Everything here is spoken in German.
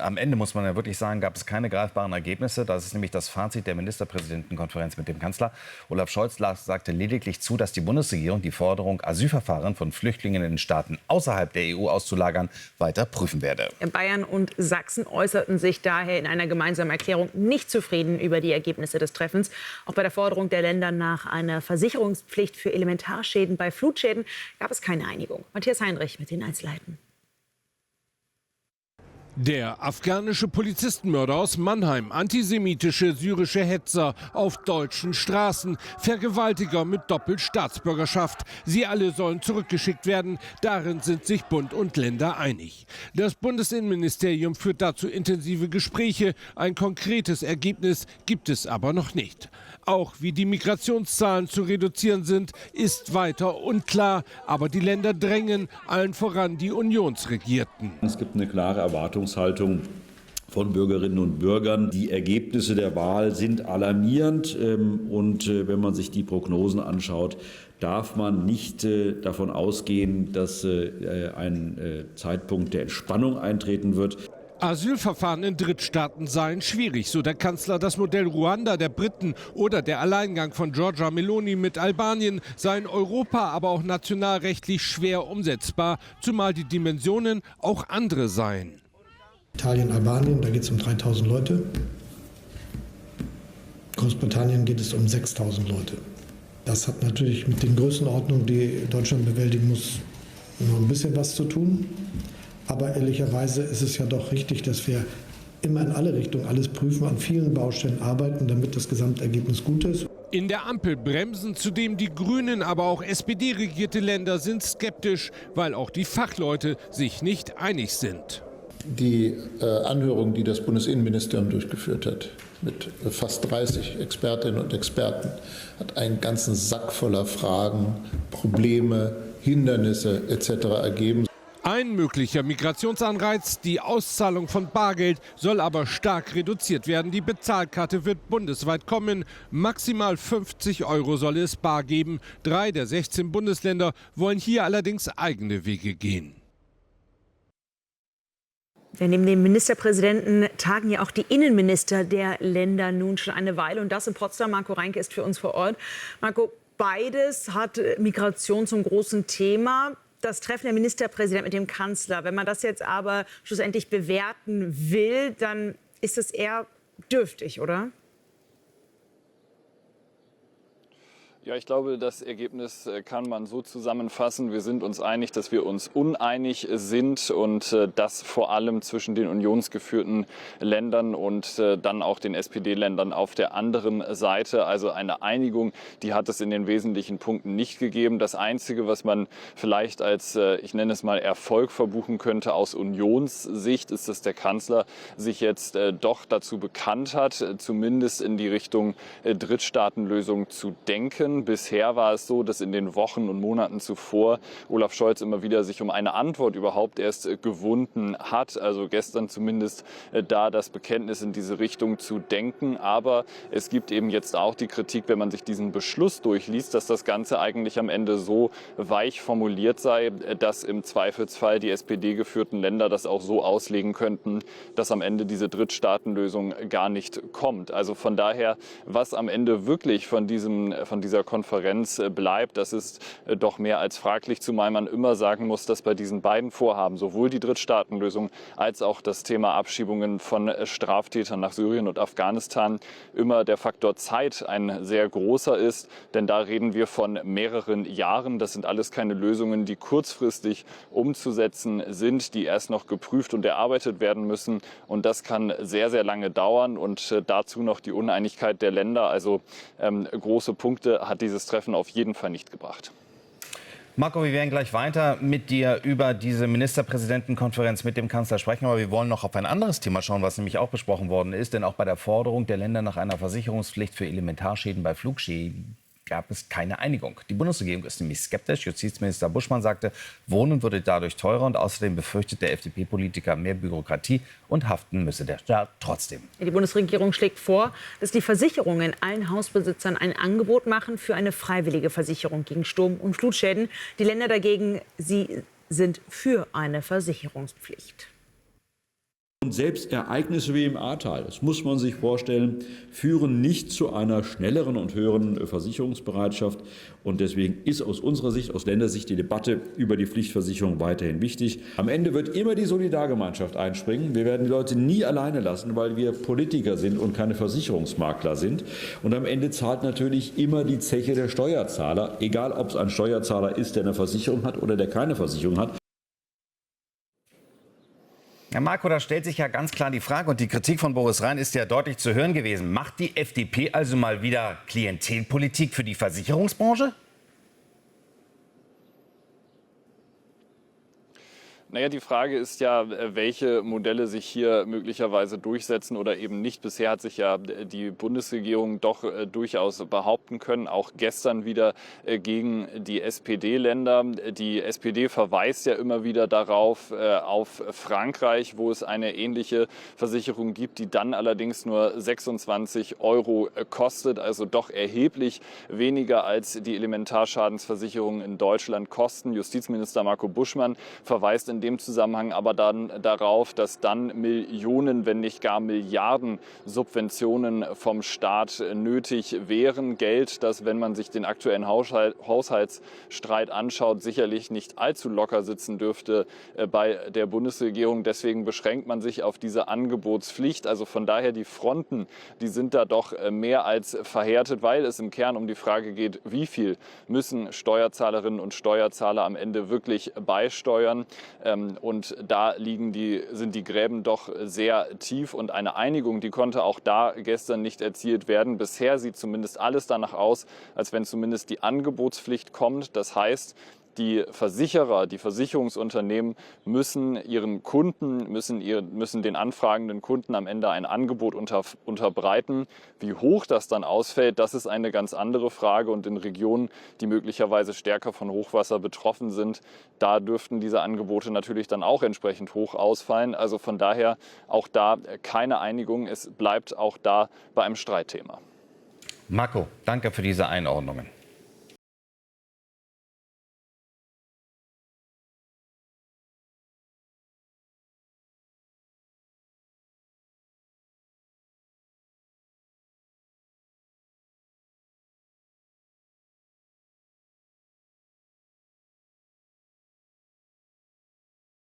am Ende, muss man ja wirklich sagen, gab es keine greifbaren Ergebnisse. Das ist nämlich das Fazit der Ministerpräsidentenkonferenz mit dem Kanzler. Olaf Scholz sagte lediglich zu, dass die Bundesregierung die Forderung, Asylverfahren von Flüchtlingen in Staaten außerhalb der EU auszulagern, weiter prüfen werde. Bayern und Sachsen äußerten sich daher in einer gemeinsamen Erklärung nicht zufrieden über die Ergebnisse des Treffens. Auch bei der Forderung der Länder nach einer Versicherungspflicht für Elementarschäden bei Flutschäden gab es keine Einigung. Matthias Heinrich mit den Einzelheiten. Der afghanische Polizistenmörder aus Mannheim, antisemitische syrische Hetzer auf deutschen Straßen, Vergewaltiger mit Doppelstaatsbürgerschaft. Sie alle sollen zurückgeschickt werden. Darin sind sich Bund und Länder einig. Das Bundesinnenministerium führt dazu intensive Gespräche. Ein konkretes Ergebnis gibt es aber noch nicht. Auch wie die Migrationszahlen zu reduzieren sind, ist weiter unklar. Aber die Länder drängen, allen voran die Unionsregierten. Es gibt eine klare Erwartungshaltung von Bürgerinnen und Bürgern. Die Ergebnisse der Wahl sind alarmierend. Und wenn man sich die Prognosen anschaut, darf man nicht davon ausgehen, dass ein Zeitpunkt der Entspannung eintreten wird. Asylverfahren in Drittstaaten seien schwierig, so der Kanzler. Das Modell Ruanda der Briten oder der Alleingang von Giorgia Meloni mit Albanien seien Europa, aber auch nationalrechtlich schwer umsetzbar, zumal die Dimensionen auch andere seien. Italien, Albanien, da geht es um 3.000 Leute. Großbritannien geht es um 6.000 Leute. Das hat natürlich mit den Größenordnungen, die Deutschland bewältigen muss, noch ein bisschen was zu tun. Aber ehrlicherweise ist es ja doch richtig, dass wir immer in alle Richtungen alles prüfen, an vielen Baustellen arbeiten, damit das Gesamtergebnis gut ist. In der Ampel bremsen zudem die Grünen, aber auch SPD-regierte Länder sind skeptisch, weil auch die Fachleute sich nicht einig sind. Die Anhörung, die das Bundesinnenministerium durchgeführt hat, mit fast 30 Expertinnen und Experten, hat einen ganzen Sack voller Fragen, Probleme, Hindernisse etc. ergeben. Ein möglicher Migrationsanreiz, die Auszahlung von Bargeld, soll aber stark reduziert werden. Die Bezahlkarte wird bundesweit kommen. Maximal 50 € soll es bar geben. 3 der 16 Bundesländer wollen hier allerdings eigene Wege gehen. Neben dem Ministerpräsidenten tagen ja auch die Innenminister der Länder nun schon eine Weile. Und das in Potsdam. Marco Reinke ist für uns vor Ort. Marco, beides hat Migration zum großen Thema. Das Treffen der Ministerpräsident mit dem Kanzler. Wenn man das jetzt aber schlussendlich bewerten will, dann ist es eher dürftig, oder? Ja, ich glaube, das Ergebnis kann man so zusammenfassen. Wir sind uns einig, dass wir uns uneinig sind und das vor allem zwischen den unionsgeführten Ländern und dann auch den SPD-Ländern auf der anderen Seite. Also eine Einigung, die hat es in den wesentlichen Punkten nicht gegeben. Das Einzige, was man vielleicht als, ich nenne es mal, Erfolg verbuchen könnte aus Unionssicht, ist, dass der Kanzler sich jetzt doch dazu bekannt hat, zumindest in die Richtung Drittstaatenlösung zu denken. Bisher war es so, dass in den Wochen und Monaten zuvor Olaf Scholz immer wieder sich um eine Antwort überhaupt erst gewunden hat. Also gestern zumindest da das Bekenntnis in diese Richtung zu denken. Aber es gibt eben jetzt auch die Kritik, wenn man sich diesen Beschluss durchliest, dass das Ganze eigentlich am Ende so weich formuliert sei, dass im Zweifelsfall die SPD-geführten Länder das auch so auslegen könnten, dass am Ende diese Drittstaatenlösung gar nicht kommt. Also von daher, was am Ende wirklich von dieser Konferenz bleibt, das ist doch mehr als fraglich, zumal man immer sagen muss, dass bei diesen beiden Vorhaben, sowohl die Drittstaatenlösung als auch das Thema Abschiebungen von Straftätern nach Syrien und Afghanistan, immer der Faktor Zeit ein sehr großer ist. Denn da reden wir von mehreren Jahren. Das sind alles keine Lösungen, die kurzfristig umzusetzen sind, die erst noch geprüft und erarbeitet werden müssen. Und das kann sehr, sehr lange dauern. Und dazu noch die Uneinigkeit der Länder. Also große Punkte hat dieses Treffen auf jeden Fall nicht gebracht. Marco, wir werden gleich weiter mit dir über diese Ministerpräsidentenkonferenz mit dem Kanzler sprechen. Aber wir wollen noch auf ein anderes Thema schauen, was nämlich auch besprochen worden ist. Denn auch bei der Forderung der Länder nach einer Versicherungspflicht für Elementarschäden bei Flugschäden gab es keine Einigung. Die Bundesregierung ist nämlich skeptisch. Justizminister Buschmann sagte, Wohnen würde dadurch teurer. Und außerdem befürchtet der FDP-Politiker mehr Bürokratie und haften müsse der Staat trotzdem. Die Bundesregierung schlägt vor, dass die Versicherungen allen Hausbesitzern ein Angebot machen für eine freiwillige Versicherung gegen Sturm- und Flutschäden. Die Länder dagegen, sie sind für eine Versicherungspflicht. Und selbst Ereignisse wie im Ahrtal, das muss man sich vorstellen, führen nicht zu einer schnelleren und höheren Versicherungsbereitschaft. Und deswegen ist aus unserer Sicht, aus Ländersicht, die Debatte über die Pflichtversicherung weiterhin wichtig. Am Ende wird immer die Solidargemeinschaft einspringen. Wir werden die Leute nie alleine lassen, weil wir Politiker sind und keine Versicherungsmakler sind. Und am Ende zahlt natürlich immer die Zeche der Steuerzahler, egal ob es ein Steuerzahler ist, der eine Versicherung hat oder der keine Versicherung hat. Ja, Marco, da stellt sich ja ganz klar die Frage, und die Kritik von Boris Rhein ist ja deutlich zu hören gewesen. Macht die FDP also mal wieder Klientelpolitik für die Versicherungsbranche? Naja, die Frage ist ja, welche Modelle sich hier möglicherweise durchsetzen oder eben nicht. Bisher hat sich ja die Bundesregierung doch durchaus behaupten können, auch gestern wieder gegen die SPD-Länder. Die SPD verweist ja immer wieder darauf, auf Frankreich, wo es eine ähnliche Versicherung gibt, die dann allerdings nur 26 € kostet, also doch erheblich weniger als die Elementarschadensversicherungen in Deutschland kosten. Justizminister Marco Buschmann verweist in dem Zusammenhang aber dann darauf, dass dann Millionen, wenn nicht gar Milliarden Subventionen vom Staat nötig wären. Geld, das, wenn man sich den aktuellen Haushaltsstreit anschaut, sicherlich nicht allzu locker sitzen dürfte bei der Bundesregierung. Deswegen beschränkt man sich auf diese Angebotspflicht. Also von daher die Fronten, die sind da doch mehr als verhärtet, weil es im Kern um die Frage geht, wie viel müssen Steuerzahlerinnen und Steuerzahler am Ende wirklich beisteuern. Und da sind die Gräben doch sehr tief. Und eine Einigung, die konnte auch da gestern nicht erzielt werden. Bisher sieht zumindest alles danach aus, als wenn zumindest die Angebotspflicht kommt. Das heißt, die Versicherer, die Versicherungsunternehmen müssen ihren Kunden, müssen den anfragenden Kunden am Ende ein Angebot unterbreiten. Wie hoch das dann ausfällt, das ist eine ganz andere Frage. Und in Regionen, die möglicherweise stärker von Hochwasser betroffen sind, da dürften diese Angebote natürlich dann auch entsprechend hoch ausfallen. Also von daher auch da keine Einigung. Es bleibt auch da bei einem Streitthema. Marco, danke für diese Einordnungen.